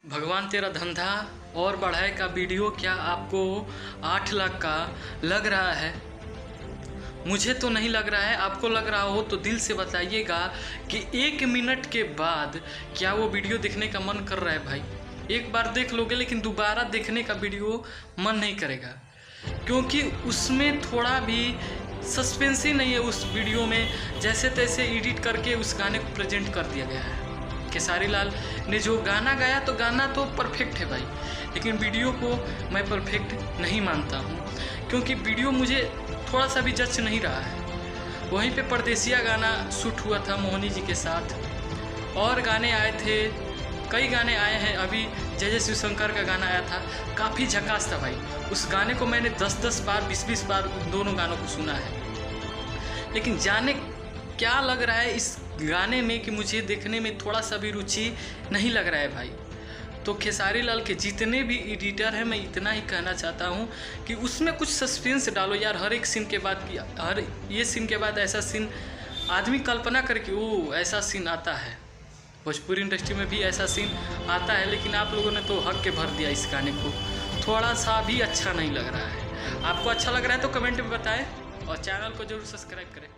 भगवान तेरा धंधा और बढ़ाए का वीडियो क्या आपको 8 लाख का लग रहा है? मुझे तो नहीं लग रहा है। आपको लग रहा हो तो दिल से बताइएगा कि 1 मिनट के बाद क्या वो वीडियो देखने का मन कर रहा है? भाई एक बार देख लोगे लेकिन दोबारा देखने का वीडियो मन नहीं करेगा, क्योंकि उसमें थोड़ा भी सस्पेंस ही नहीं है। उस वीडियो में जैसे तैसे एडिट करके उस गाने को प्रेजेंट कर दिया गया है। खेसारी लाल ने जो गाना गाया तो गाना तो परफेक्ट है भाई, लेकिन वीडियो को मैं परफेक्ट नहीं मानता हूँ, क्योंकि वीडियो मुझे थोड़ा सा भी जच नहीं रहा है। वहीं पे परदेसिया गाना शूट हुआ था मोहिनी जी के साथ, और गाने आए थे, कई गाने आए हैं। अभी जय जय शिव शंकर का गाना आया था, काफ़ी झकास था भाई। उस गाने को मैंने 10-10 बार 20-20 बार दोनों गानों को सुना है, लेकिन जाने क्या लग रहा है इस गाने में कि मुझे देखने में थोड़ा सा भी रुचि नहीं लग रहा है भाई। तो खेसारी लाल के जितने भी एडिटर हैं, मैं इतना ही कहना चाहता हूँ कि उसमें कुछ सस्पेंस डालो यार। हर एक सीन के बाद की हर ये सीन के बाद ऐसा सीन आदमी कल्पना करके ओ ऐसा सीन आता है। भोजपुरी इंडस्ट्री में भी ऐसा सीन आता है, लेकिन आप लोगों ने तो हक के भर दिया इस गाने को। थोड़ा सा भी अच्छा नहीं लग रहा है। आपको अच्छा लग रहा है तो कमेंट में बताएं और चैनल को जरूर सब्सक्राइब करें।